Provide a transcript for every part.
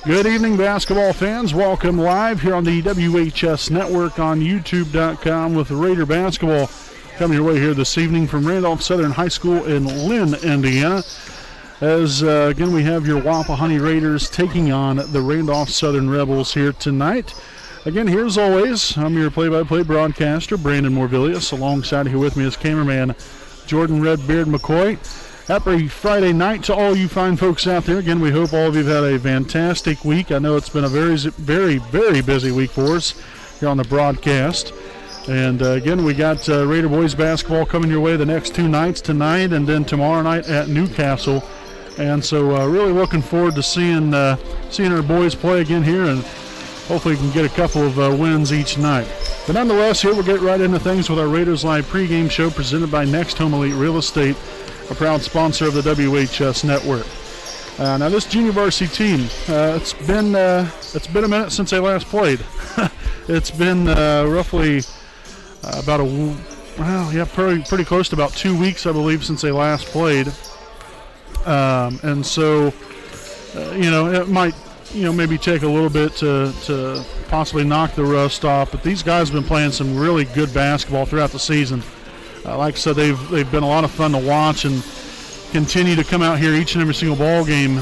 Good evening, basketball fans. Welcome live here on the WHS Network on YouTube.com with Raider Basketball coming your way here this evening from Randolph Southern High School in Lynn, Indiana. As, again, we have your Wapahani Raiders taking on the Randolph Southern Rebels here tonight. Again, here as always, I'm your play-by-play broadcaster, Brandon Morvillius. Alongside here with me is cameraman Jordan Redbeard McCoy. Happy Friday night to all you fine folks out there. Again, we hope all of you have had a fantastic week. I know it's been a very busy week for us here on the broadcast. And again, we got Raider boys basketball coming your way the next two nights, tonight and then tomorrow night at Newcastle. And so really looking forward to seeing our boys play again here, and hopefully we can get a couple of wins each night. But nonetheless, here we'll get right into things with our Raiders Live pregame show presented by Next Home Elite Real Estate, a proud sponsor of the WHS Network. Now this junior varsity team, it's been a minute since they last played. It's been roughly pretty close to about 2 weeks, I believe, since they last played. And so, it might, maybe take a little bit to possibly knock the rust off. But these guys have been playing some really good basketball throughout the season. Like I said, they've been a lot of fun to watch and continue to come out here each and every single ball game,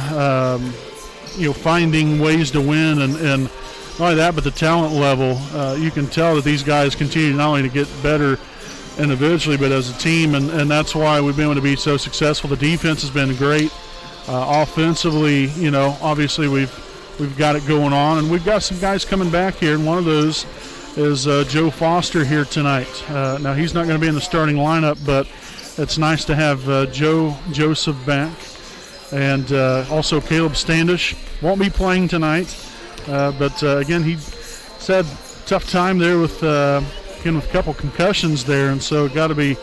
finding ways to win. And not only that, but the talent level, you can tell that these guys continue not only to get better individually, but as a team, and that's why we've been able to be so successful. The defense has been great. Offensively, obviously we've got it going on, and we've got some guys coming back here, and one of those is Joe Foster here tonight. Now he's not going to be in the starting lineup, but it's nice to have Joseph back, and also Caleb Standish won't be playing tonight, but again, he said tough time there with a couple concussions there, and so got to be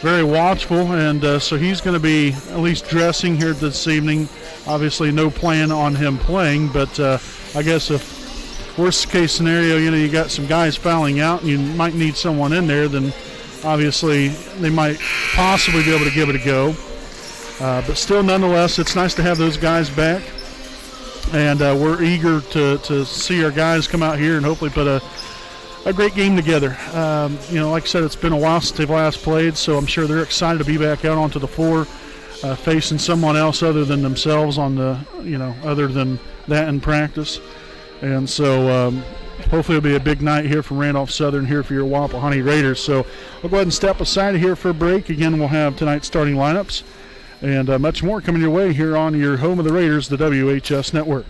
very watchful, and so he's going to be at least dressing here this evening. Obviously no plan on him playing, but I guess if worst case scenario, you got some guys fouling out and you might need someone in there, then obviously they might possibly be able to give it a go. But still, nonetheless, it's nice to have those guys back, and we're eager to see our guys come out here and hopefully put a great game together. Like I said, it's been a while since they've last played, so I'm sure they're excited to be back out onto the floor, facing someone else other than themselves other than that in practice. And so hopefully it'll be a big night here from Randolph Southern here for your Wapahani Raiders. So we'll go ahead and step aside here for a break. Again, we'll have tonight's starting lineups and much more coming your way here on your home of the Raiders, the WHS Network.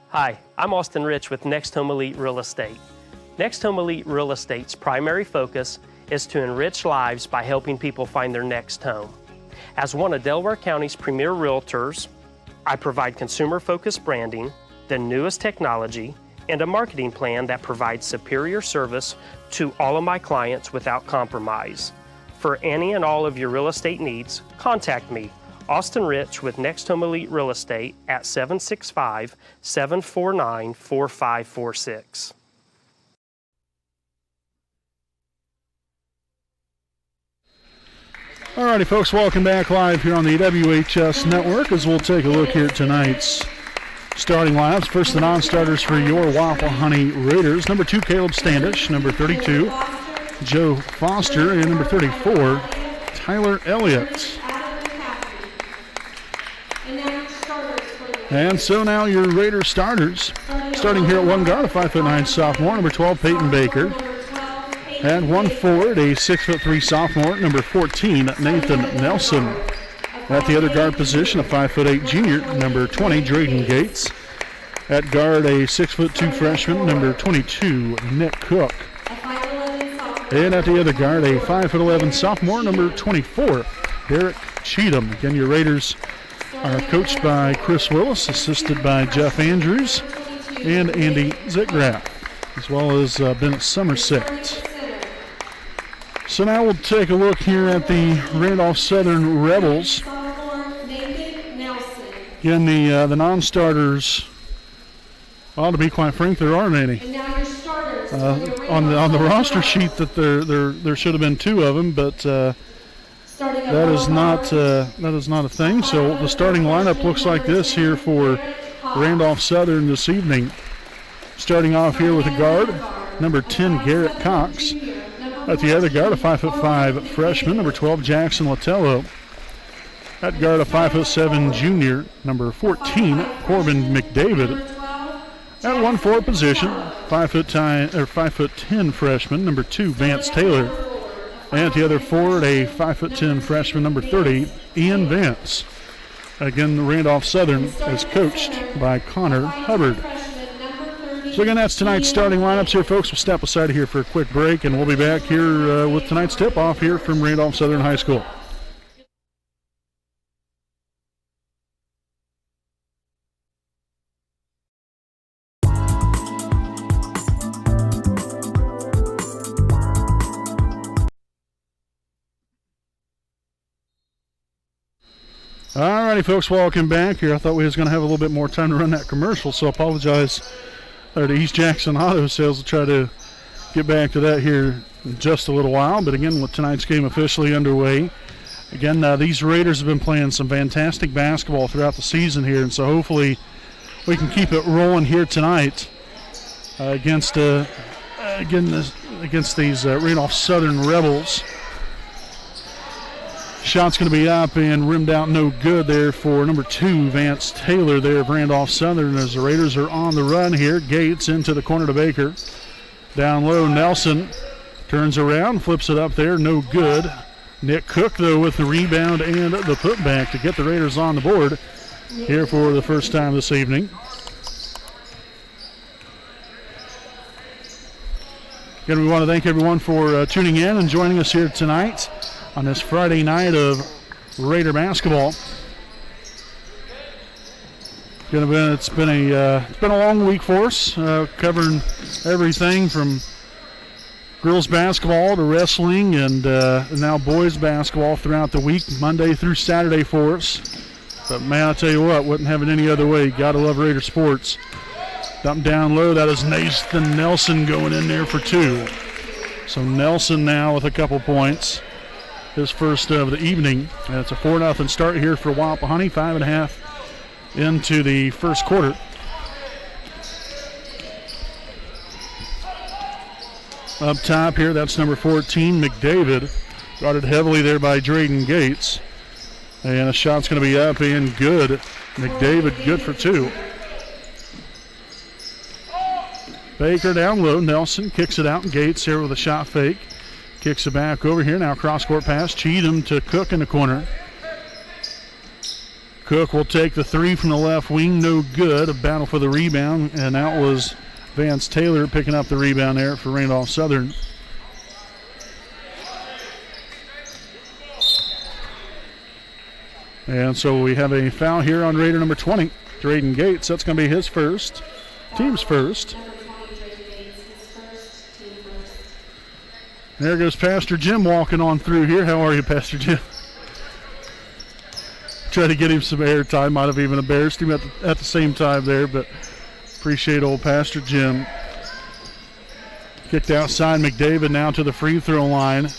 Hi, I'm Austin Rich with Next Home Elite Real Estate. Next Home Elite Real Estate's primary focus is to enrich lives by helping people find their next home. As one of Delaware County's premier realtors, I provide consumer-focused branding, the newest technology, and a marketing plan that provides superior service to all of my clients without compromise. For any and all of your real estate needs, contact me, Austin Rich with Next Home Elite Real Estate at 765-749-4546. Alrighty, folks, welcome back live here on the WHS Network as we'll take a look here at tonight's starting lineups. First, the non-starters for your Wapahani Raiders. Number 2, Caleb Standish. Number 32, Joe Foster. And number 34, Tyler Elliott. And so now your Raiders starters. Starting here at one guard, a 5'9" sophomore, number 12, Peyton Baker. And 1 forward, a 6'3" sophomore, number 14, Nathan Nelson. At the other guard position, a 5'8" junior, number 20, Drayden Gates. At guard, a 6'2" freshman, number 22, Nick Cook. And at the other guard, a 5'11" sophomore, number 24, Derek Cheatham. Again, your Raiders are coached by Chris Willis, assisted by Jeff Andrews and Andy Zitgraff, as well as Bennett Somerset. So now we'll take a look here at the Randolph Southern Rebels. Again, the non-starters, well, to be quite frank, there aren't any. And now your starters on the roster sheet that there should have been 2 of them, but that is not a thing. So the starting lineup looks like this here for Randolph Southern this evening. Starting off here with a guard, number 10 Garrett Cox. At the other guard, a 5'5" freshman, number 12 Jackson Latello. At guard, a 5'7" junior, number 14 Corbin McDavid. At 1-4 position, 5'10" freshman, number 2 Vance Taylor. And at the other forward, a 5'10" freshman, number 30 Ian Vance. Again, Randolph Southern is coached by Connor Hubbard. So again, that's tonight's starting lineups here, folks. We'll step aside here for a quick break, and we'll be back here with tonight's tip-off here from Randolph Southern High School. Alrighty, folks, welcome back here. I thought we was going to have a little bit more time to run that commercial, so I apologize to East Jackson Auto Sales. We'll try to get back to that here in just a little while. But again, with tonight's game officially underway, again, these Raiders have been playing some fantastic basketball throughout the season here, and so hopefully we can keep it rolling here tonight against these Randolph Southern Rebels. Shot's going to be up and rimmed out, no good there for number 2 Vance Taylor there of Randolph Southern as the Raiders are on the run here. Gates into the corner to Baker. Down low, Nelson turns around, flips it up there, no good. Nick Cook, though, with the rebound and the putback to get the Raiders on the board here for the first time this evening. Again, we want to thank everyone for tuning in and joining us here tonight on this Friday night of Raider basketball. It's been a long week for us, covering everything from girls basketball to wrestling and now boys basketball throughout the week, Monday through Saturday for us. But man, I tell you what, wouldn't have it any other way. Gotta love Raider sports. Dump down low. That is Nathan Nelson going in there for 2. So Nelson now with a couple points. His first of the evening. And it's a 4-0 start here for Wapahani. 5.5 into the first quarter. Up top here, that's number 14, McDavid. Guarded heavily there by Drayden Gates. And a shot's going to be up and good. McDavid good for 2. Baker down low. Nelson kicks it out. Gates here with a shot fake. Kicks it back over here. Now cross-court pass. Cheatham to Cook in the corner. Cook will take the 3 from the left wing. No good. A battle for the rebound. And that was Vance Taylor picking up the rebound there for Randolph Southern. And so we have a foul here on Raider number 20, Drayden Gates. That's going to be his first. Team's first. There goes Pastor Jim walking on through here. How are you, Pastor Jim? Try to get him some airtime. Might have even embarrassed him at the same time there, but appreciate old Pastor Jim. Kicked outside. McDavid now to the free throw line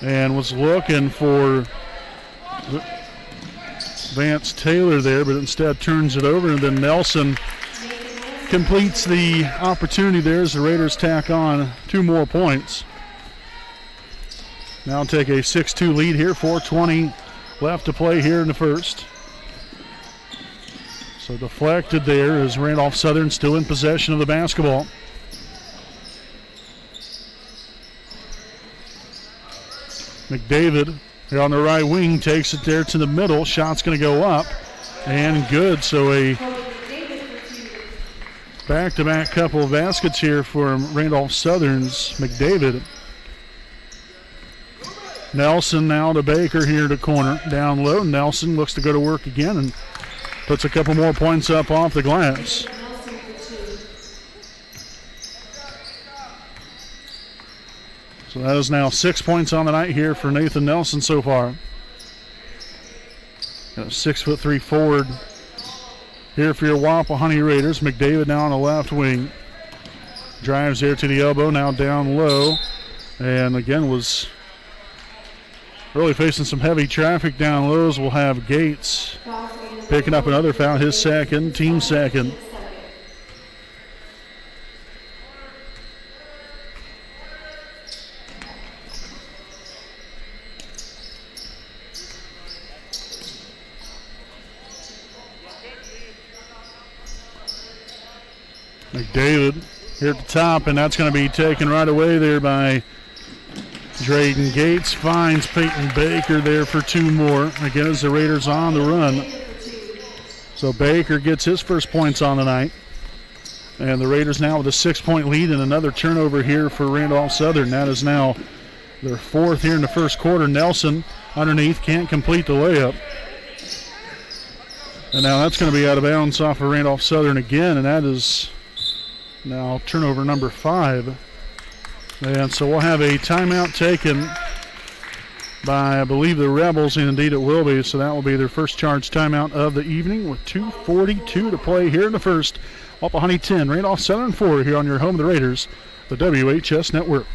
and was looking for Vance Taylor there, but instead turns it over, and then Nelson completes the opportunity there as the Raiders tack on 2 more points. Now take a 6-2 lead here. 4:20 left to play here in the first. So deflected there as Randolph Southern still in possession of the basketball. McDavid here on the right wing takes it there to the middle. Shot's going to go up and good. So a back-to-back couple of baskets here for Randolph Southern's McDavid. Nelson now to Baker here to corner. Down low. Nelson looks to go to work again and puts a couple more points up off the glass. So that is now 6 points on the night here for Nathan Nelson so far. Got a 6'3" forward here for your Wapahani Raiders. McDavid now on the left wing. Drives there to the elbow, now down low. And again was really facing some heavy traffic down lows. We'll have Gates picking up another foul, his second, team second. McDavid here at the top, and that's going to be taken right away there by Drayden Gates. Finds Peyton Baker there for 2 more. Again, as the Raiders on the run. So Baker gets his first points on the night. And the Raiders now with a 6-point lead and another turnover here for Randolph Southern. That is now their 4th here in the first quarter. Nelson underneath, can't complete the layup. And now that's going to be out of bounds off of Randolph Southern again, and that is now turnover number 5. And so we'll have a timeout taken by, I believe, the Rebels, and indeed it will be. So that will be their first charge timeout of the evening with 2:42 to play here in the first. Wapahani 10, Randolph Southern 4 here on your home of the Raiders, the WHS Network.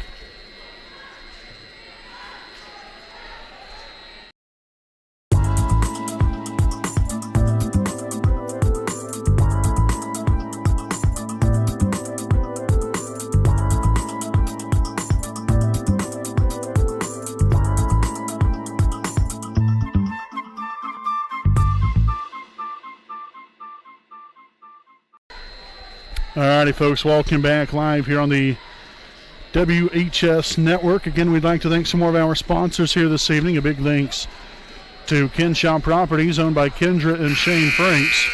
Alrighty, folks, welcome back live here on the WHS Network. Again, we'd like to thank some more of our sponsors here this evening. A big thanks to Kenshaw Properties, owned by Kendra and Shane Franks.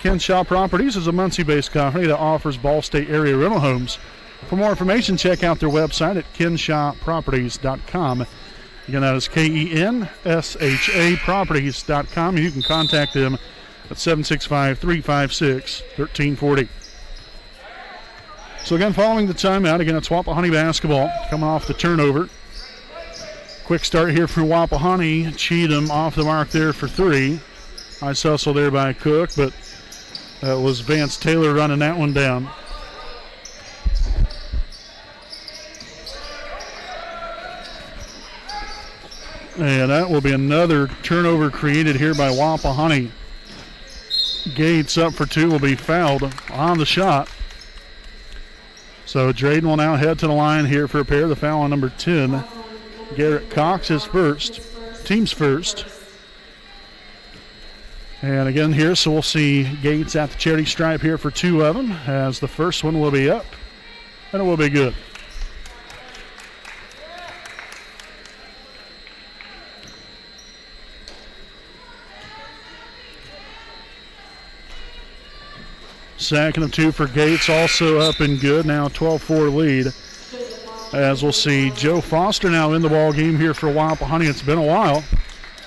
Kenshaw Properties is a Muncie-based company that offers Ball State area rental homes. For more information, check out their website at kenshawproperties.com. Again, that is KENSHA properties.com. You can contact them at 765-356-1340. So again, following the timeout, again, it's Wapahani basketball coming off the turnover. Quick start here for Wapahani. Cheatham off the mark there for 3. Nice hustle there by Cook, but it was Vance Taylor running that one down. And that will be another turnover created here by Wapahani. Gates up for 2, will be fouled on the shot. So Drayden will now head to the line here for a pair. The foul on number 10. Garrett Cox is first, team's first. And again here, so we'll see Gates at the charity stripe here for 2 of them, as the first one will be up, and it will be good. Second of 2 for Gates, also up and good. Now 12-4 lead. As we'll see Joe Foster now in the ball game here for Wapahani. It's been a while.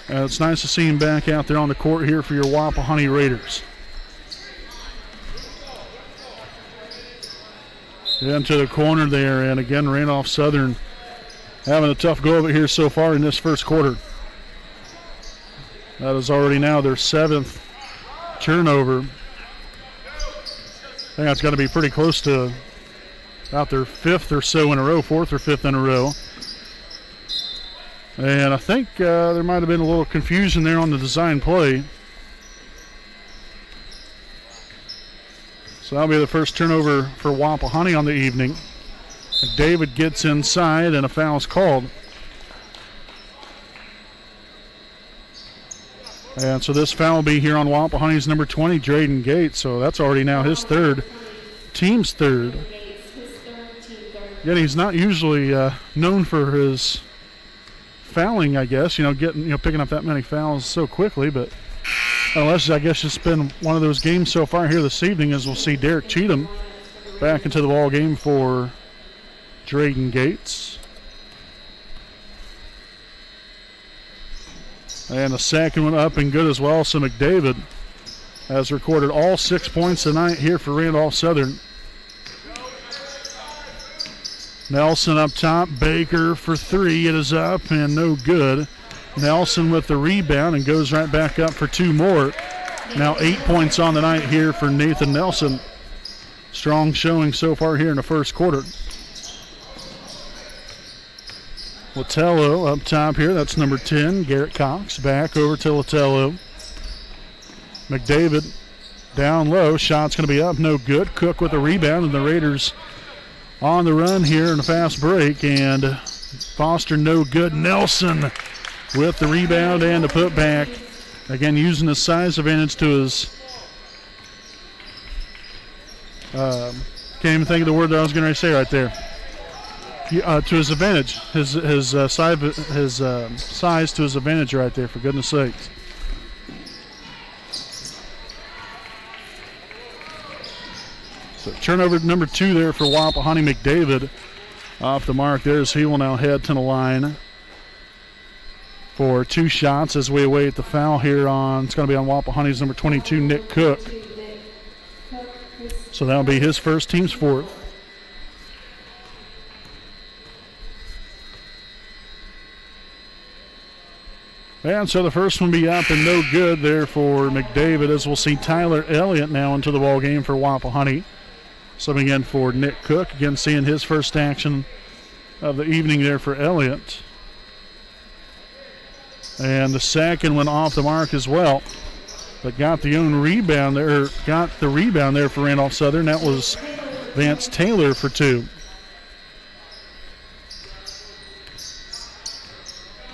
It's nice to see him back out there on the court here for your Wapahani Raiders. Into the corner there, and again Randolph Southern having a tough go of it here so far in this first quarter. That is already now their 7th turnover. I think that's got to be pretty close to about their 5th or so in a row, 4th or 5th in a row. And I think there might have been a little confusion there on the design play. So that'll be the first turnover for Wapahani on the evening. David gets inside and a foul's called. And so this foul will be here on Wapahani's number 20, Drayden Gates. So that's already now his 3rd, team's 3rd. Yet he's not usually known for his fouling, I guess. Picking up that many fouls so quickly. But unless, I guess, it's been one of those games so far here this evening, as we'll see Derek Cheatham back into the ball game for Drayden Gates. And the second one up and good as well. So McDavid has recorded all 6 points tonight here for Randolph Southern. Nelson up top, Baker for 3. It is up and no good. Nelson with the rebound and goes right back up for 2 more. Now 8 points on the night here for Nathan Nelson. Strong showing so far here in the first quarter. Latello up top here. That's number 10, Garrett Cox. Back over to Latello. McDavid down low. Shot's going to be up. No good. Cook with a rebound, and the Raiders on the run here in a fast break. And Foster no good. Nelson with the rebound and the putback. Again, using his size advantage to his can't even think of the word that I was going to say right there. To his advantage, his size to his advantage right there, for goodness sakes. So turnover number 2 there for Wapahani. McDavid off the mark there, as he will now head to the line for 2 shots as we await the foul here on, it's going to be on Wapahani's number 22, Nick Cook. So that'll be his first, team's 4th. And so the first one be up and no good there for McDavid, as we'll see Tyler Elliott now into the ball game for Wapahani. Subbing in for Nick Cook, again seeing his first action of the evening there for Elliott. And the second went off the mark as well, but got the rebound there for Randolph Southern. That was Vance Taylor for 2.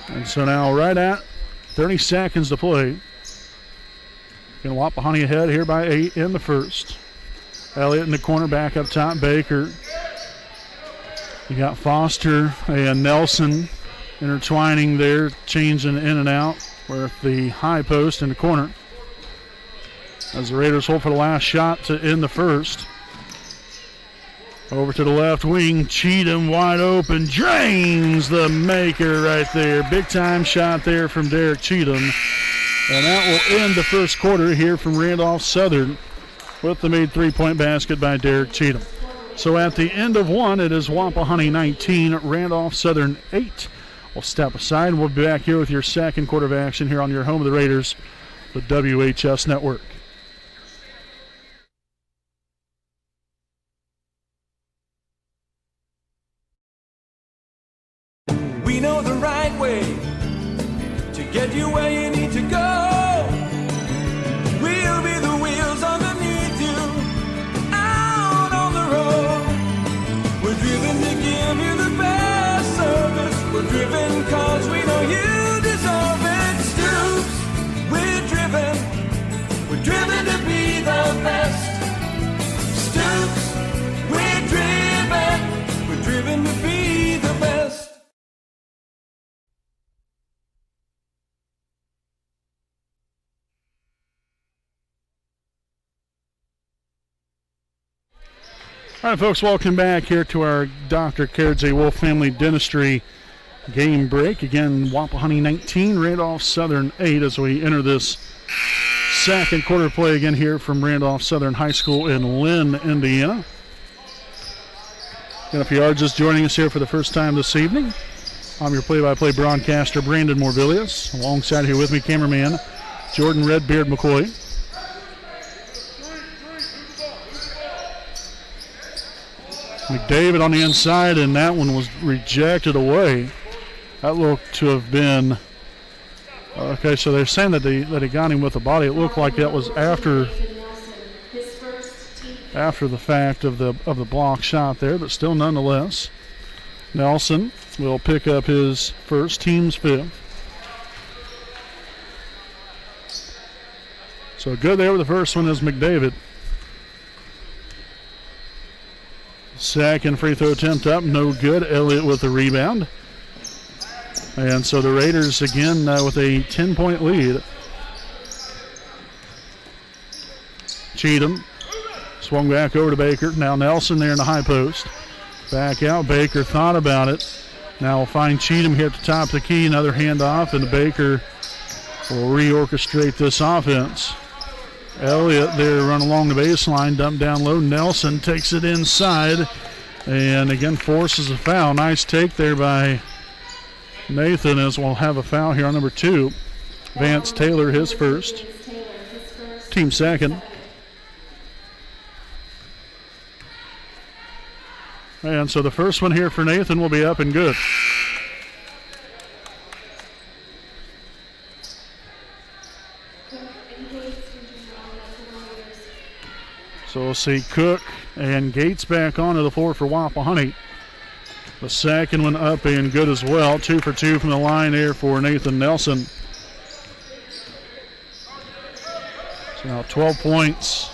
And so now right at 30 seconds to play. Going Wapahani ahead here by 8 in the first. Elliott in the corner, back up top, Baker. You got Foster and Nelson intertwining there, changing in and out with the high post in the corner. As the Raiders hold for the last shot to end the first. Over to the left wing, Cheatham wide open, drains the maker right there. Big time shot there from Derek Cheatham. And that will end the first quarter here from Randolph Southern with the made 3-point basket by Derek Cheatham. So at the end of one, it is Wapahani 19, Randolph Southern 8. We'll step aside. We'll be back here with your second quarter of action here on your home of the Raiders, the WHS Network. We know the right way to get you where you need to go. We'll be the wheels underneath you, out on the road. We're driven to give you the best service. We're driven cause we know you deserve it. Stoops, we're driven to be the best. Stoops, we're driven to be the best. All right, folks, welcome back here to our Dr. Kerdze Wolf Family Dentistry game break. Again, Wapahani 19, Randolph Southern 8 as we enter this second quarter play again here from Randolph Southern High School in Lynn, Indiana. And if you are just joining us here for the first time this evening, I'm your play-by-play broadcaster, Brandon Morvillius. Alongside here with me, cameraman Jordan Redbeard McCoy. McDavid on the inside, and that one was rejected away. That looked to have been okay. So they're saying that he got him with the body. It looked like that was after the fact of the block shot there, but still nonetheless, Nelson will pick up his first, team's 5th. So good there with the first one is McDavid. Second free throw attempt up, no good. Elliott with the rebound. And so the Raiders again with a 10-point lead. Cheatham swung back over to Baker. Now Nelson there in the high post. Back out. Baker thought about it. Now we'll find Cheatham here at the top of the key. Another handoff, and Baker will reorchestrate this offense. Elliott there run along the baseline, dump down low. Nelson takes it inside and again forces a foul. Nice take there by Nathan, as we'll have a foul here on number 2. Vance Taylor, his first. Team second. And so the first one here for Nathan will be up and good. So we'll see Cook and Gates back onto the floor for Wapahani. The second one up and good as well. 2 for 2 from the line there for Nathan Nelson. So now 12 points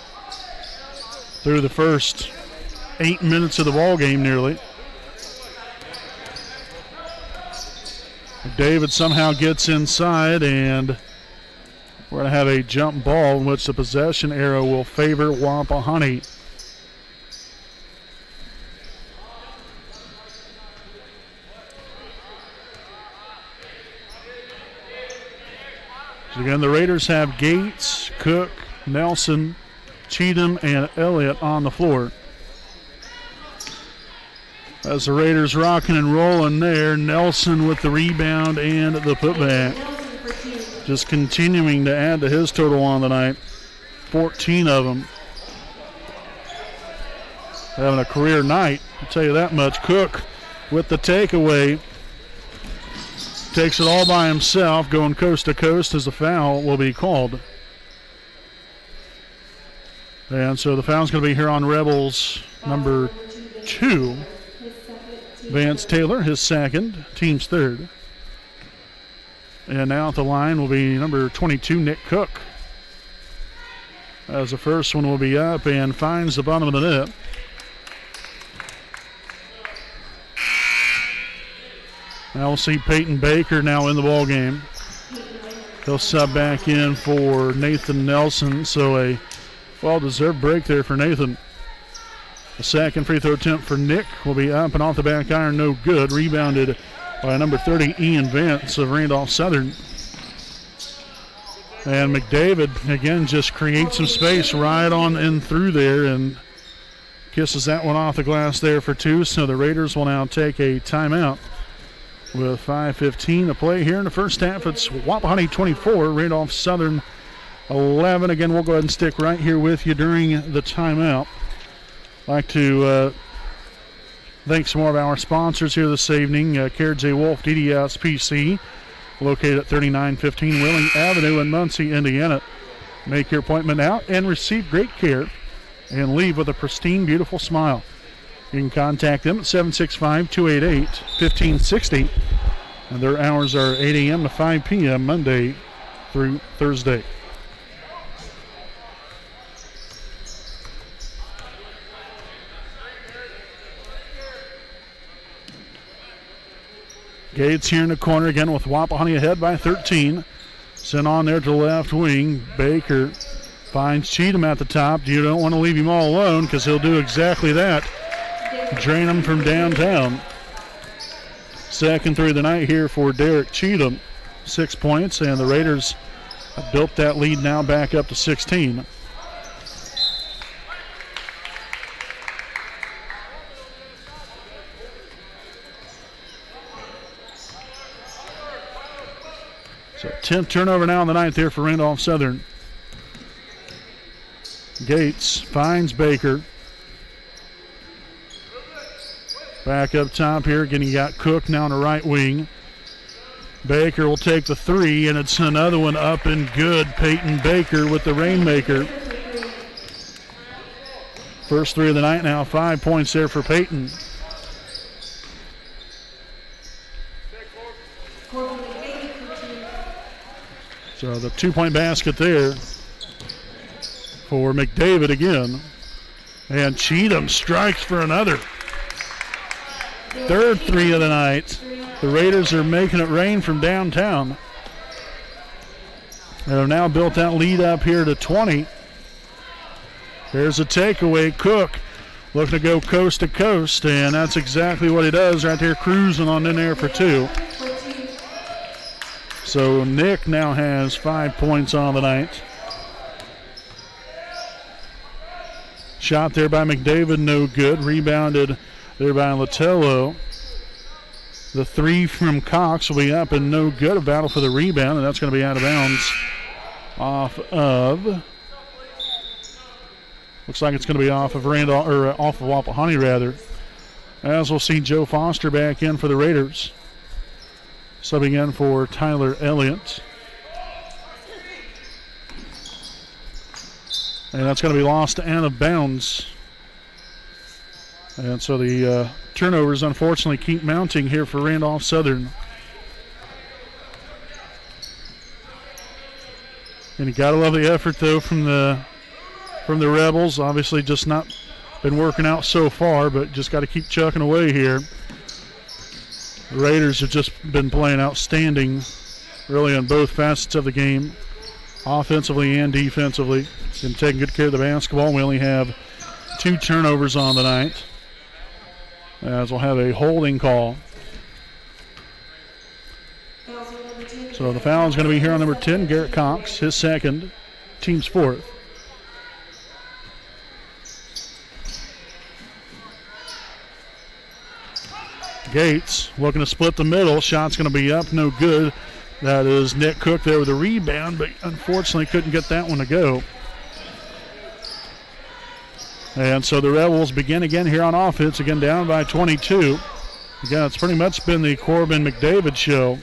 through the first 8 minutes of the ball game nearly. David somehow gets inside, and we're going to have a jump ball in which the possession arrow will favor Wapahani. So again, the Raiders have Gates, Cook, Nelson, Cheatham, and Elliott on the floor. As the Raiders rocking and rolling there, Nelson with the rebound and the putback. Just continuing to add to his total on the night. 14 of them. Having a career night, I'll tell you that much. Cook with the takeaway. Takes it all by himself, going coast to coast as the foul will be called. And so the foul's going to be here on Rebels number 2. Vance Taylor, his second, team's third. And now at the line will be number 22, Nick Cook. As the first one will be up and finds the bottom of the net. Now we'll see Peyton Baker now in the ball game. He'll sub back in for Nathan Nelson, so a well-deserved break there for Nathan. The second free throw attempt for Nick will be up and off the back iron, no good. Rebounded by number 30, Ian Vance of Randolph Southern. And McDavid, again, just creates some space right on in through there and kisses that one off the glass there for 2. So the Raiders will now take a timeout with 5:15 to play here in the first half. It's Wapahani 24, Randolph Southern 11. Again, we'll go ahead and stick right here with you during the timeout. I'd like to thank some more of our sponsors here this evening. Care J. Wolf DDS PC, located at 3915 Willing Avenue in Muncie, Indiana. Make your appointment now and receive great care and leave with a pristine, beautiful smile. You can contact them at 765-288-1560. And their hours are 8 a.m. to 5 p.m. Monday through Thursday. Gates here in the corner again with Wapahani ahead by 13. Sent on there to the left wing. Baker finds Cheatham at the top. You don't want to leave him all alone because he'll do exactly that. Drain him from downtown. Second three of the night here for Derek Cheatham. 6 points, and the Raiders have built that lead now back up to 16. So 10th turnover now in the night there for Randolph Southern. Gates finds Baker. Back up top here. Again, you got Cook now on the right wing. Baker will take the 3, and it's another one up and good. Peyton Baker with the rainmaker. First 3 of the night now. 5 points there for Peyton. So the 2-point basket there for McDavid again. And Cheatham strikes for another. Third 3 of the night. The Raiders are making it rain from downtown. They have now built that lead up here to 20. There's a takeaway. Cook looking to go coast to coast, and that's exactly what he does right there, cruising on in there for 2. So Nick now has 5 points on the night. Shot there by McDavid, no good. Rebounded there by Latello. The 3 from Cox will be up and no good. A battle for the rebound, and that's going to be out of bounds off of. Looks like it's going to be off of Randolph, or off of Wapahani rather. As we'll see Joe Foster back in for the Raiders. Subbing in for Tyler Elliott. And that's going to be lost out of bounds. And so the turnovers unfortunately keep mounting here for Randolph Southern. And you got to love the effort though from the Rebels. Obviously just not been working out so far, but just got to keep chucking away here. The Raiders have just been playing outstanding really on both facets of the game, offensively and defensively. Been taking good care of the basketball. We only have 2 turnovers on the night, as we'll have a holding call. So the foul is going to be here on number 10, Garrett Cox, his second, team's fourth. Gates looking to split the middle. Shot's going to be up, no good. That is Nick Cook there with a rebound, but unfortunately couldn't get that one to go. And so the Rebels begin again here on offense, again down by 22. Again, it's pretty much been the Corbin McDavid show.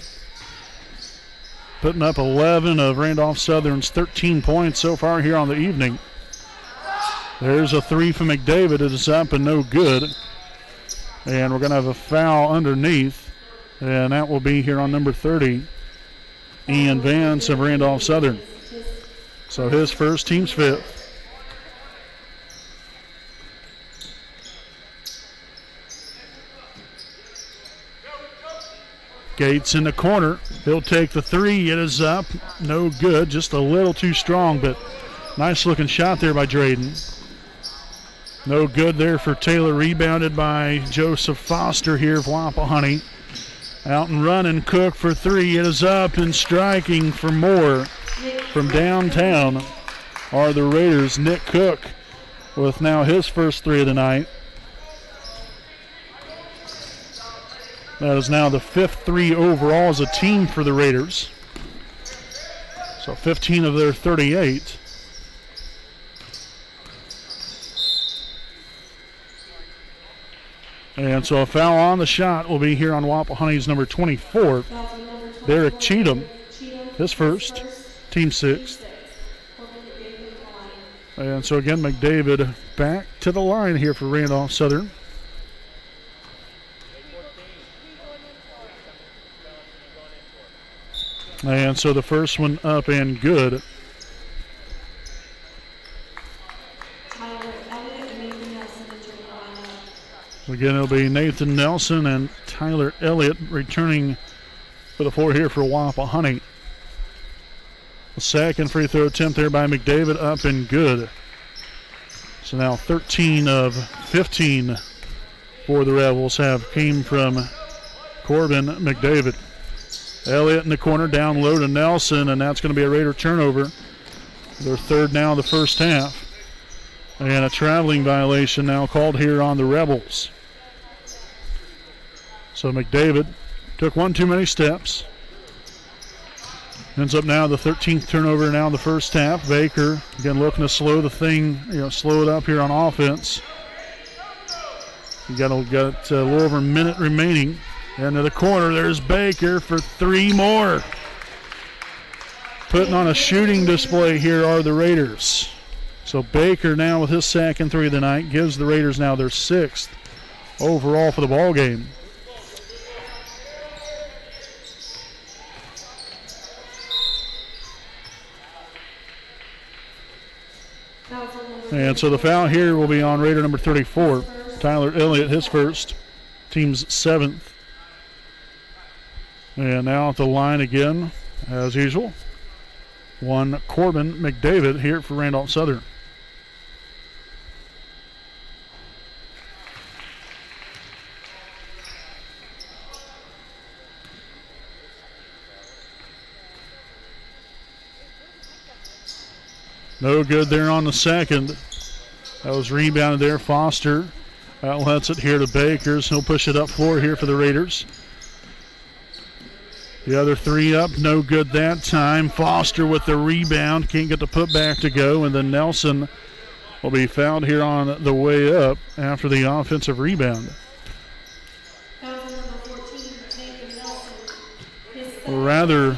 Putting up 11 of Randolph Southern's 13 points so far here on the evening. There's a 3 from McDavid. It is up and no good. And we're going to have a foul underneath, and that will be here on number 30, Ian Vance of Randolph Southern. So his first, team's fifth. Gates in the corner. He'll take the 3. It is up. No good. Just a little too strong, but nice looking shot there by Drayden. No good there for Taylor. Rebounded by Joseph Foster here of Wapahani. Out and running. Cook for 3. It is up and striking for more from downtown are the Raiders. Nick Cook with now his first 3 of the night. That is now the 5th 3 overall as a team for the Raiders. So 15 of their 38. And so a foul on the shot will be here on Wapahani's number 24, Derek Cheatham, his first, team 6th. And so again, McDavid back to the line here for Randolph Southern. And so the first one up and good. Again, it'll be Nathan Nelson and Tyler Elliott returning for the 4 here for Wapahani. The second free throw attempt there by McDavid, up and good. So now 13 of 15 for the Rebels came from Corbin McDavid. Elliott in the corner, down low to Nelson, and that's going to be a Raider turnover. Their 3rd now in the first half. And a traveling violation now called here on the Rebels. So McDavid took one too many steps. Ends up now the 13th turnover now in the first half. Baker again looking to slow the thing, slow it up here on offense. You got a little over a minute remaining. Into the corner, there's Baker for 3 more. Putting on a shooting display here are the Raiders. So Baker now with his second 3 of the night gives the Raiders now their 6th overall for the ball game. And so the foul here will be on Raider number 34, Tyler Elliott, his first, team's 7th. And now at the line again, as usual, one Corbin McDavid here for Randolph Southern. No good there on the second. That was rebounded there. Foster outlets it here to Bakers. He'll push it up floor here for the Raiders. The other 3 up, no good that time. Foster with the rebound, can't get the putback to go, and then Nelson will be fouled here on the way up after the offensive rebound. rather,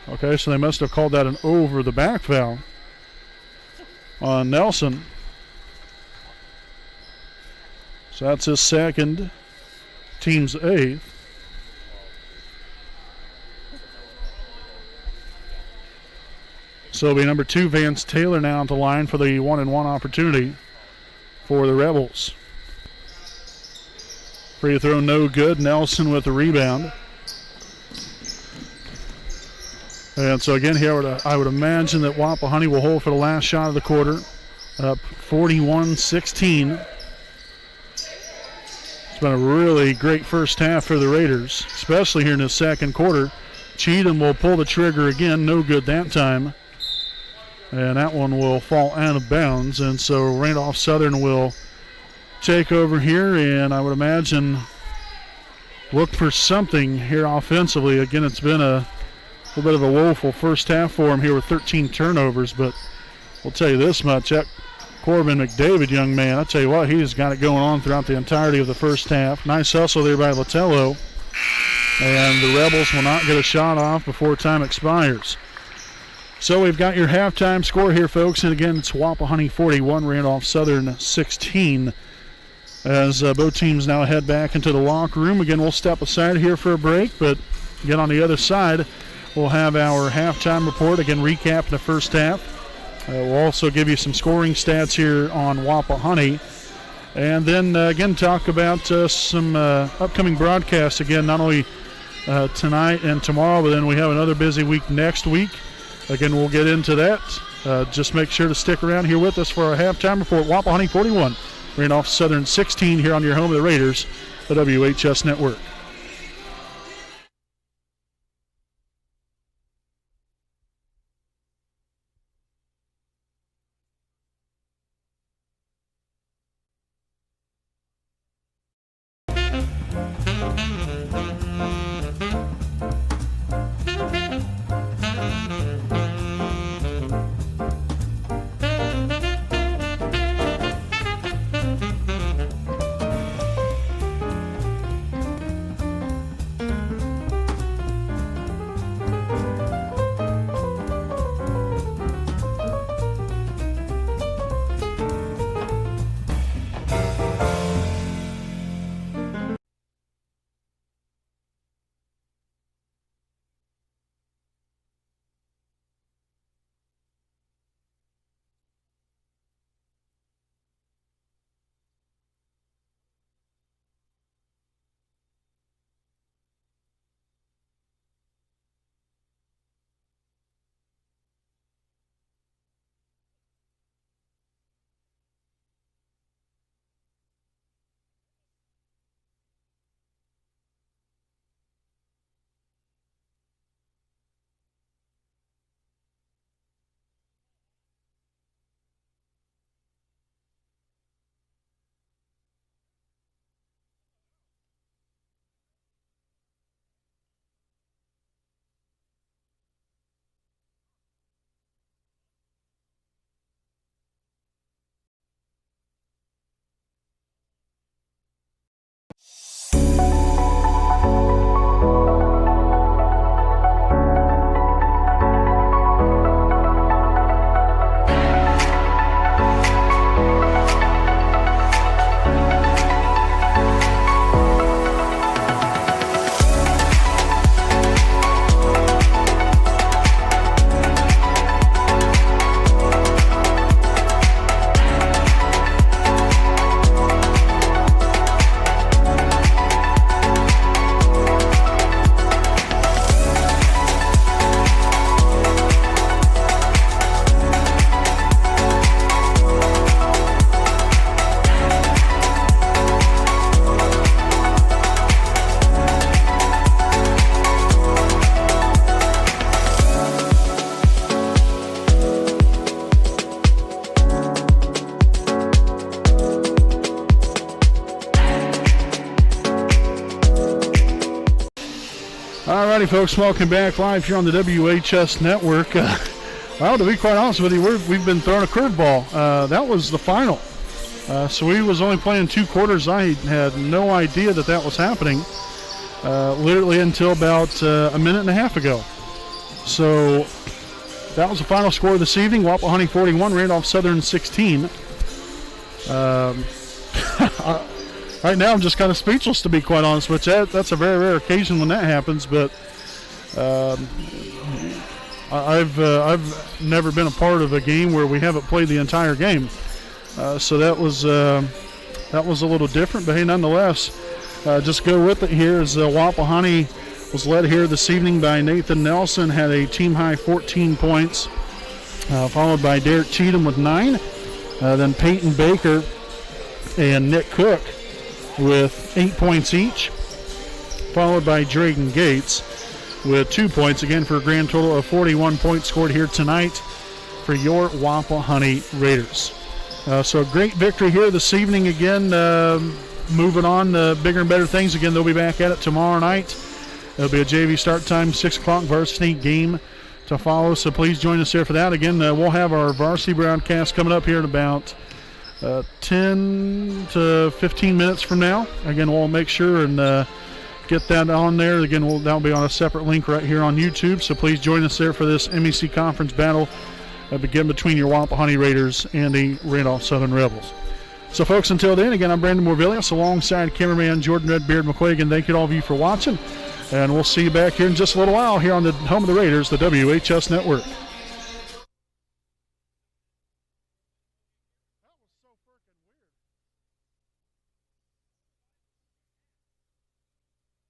okay, so they must have called that an over the back foul on Nelson. So that's his second, team's 8th. So it'll be number 2, Vance Taylor, now at the line for the 1-and-1 opportunity for the Rebels. Free throw, no good. Nelson with the rebound. And so again here, I would imagine that Wapahani will hold for the last shot of the quarter. Up 41-16. It's been a really great first half for the Raiders, especially here in the second quarter. Cheatham will pull the trigger again. No good that time. And that one will fall out of bounds. And so Randolph Southern will take over here, and I would imagine look for something here offensively. Again, it's been a little bit of a woeful first half for him here with 13 turnovers, but we'll tell you this much, that Corbin McDavid young man, I tell you what, he's got it going on throughout the entirety of the first half. Nice hustle there by Latello, and the Rebels will not get a shot off before time expires. So we've got your halftime score here, folks, and again, it's Wapahani 41, Randolph Southern 16. As both teams now head back into the locker room. Again, we'll step aside here for a break, but again, on the other side, we'll have our halftime report. Again, recap the first half. We'll also give you some scoring stats here on Wapahani. And then, again, talk about some upcoming broadcasts. Again, not only tonight and tomorrow, but then we have another busy week next week. Again, we'll get into that. Just make sure to stick around here with us for our halftime report. Wapahani 41. Randolph Southern 16 here on your home of the Raiders, the WHS Network. Alrighty, folks, welcome back live here on the WHS Network. Well, to be quite honest with you, we've been throwing a curveball. That was the final. So we was only playing 2 quarters. I had no idea that was happening. literally until about a minute and a half ago. So that was the final score this evening. Wapahani 41, Randolph Southern 16. Right now I'm just kind of speechless, to be quite honest with you. That's a very rare occasion when that happens, but I've never been a part of a game where we haven't played the entire game. So that was a little different, but hey, nonetheless, just go with it here as Wapahani was led here this evening by Nathan Nelson, had a team-high 14 points, followed by Derek Cheatham with 9, then Peyton Baker and Nick Cook with 8 points each, followed by Drayden Gates with 2 points, again for a grand total of 41 points scored here tonight for your Wapahani Raiders. So a great victory here this evening. Again, moving on to bigger and better things. Again, they'll be back at it tomorrow night. It'll be a JV start time, 6 o'clock varsity game to follow, so please join us there for that. Again, we'll have our varsity broadcast coming up here in about 10 to 15 minutes from now. Again, we'll make sure and get that on there. Again, that'll be on a separate link right here on YouTube, so please join us there for this MEC conference battle begin between your Wapahani Raiders and the Randolph Southern Rebels. So, folks, until then, again, I'm Brandon Morvillius alongside cameraman Jordan Redbeard McQuagan. Thank you to all of you for watching, and we'll see you back here in just a little while here on the home of the Raiders, the WHS Network.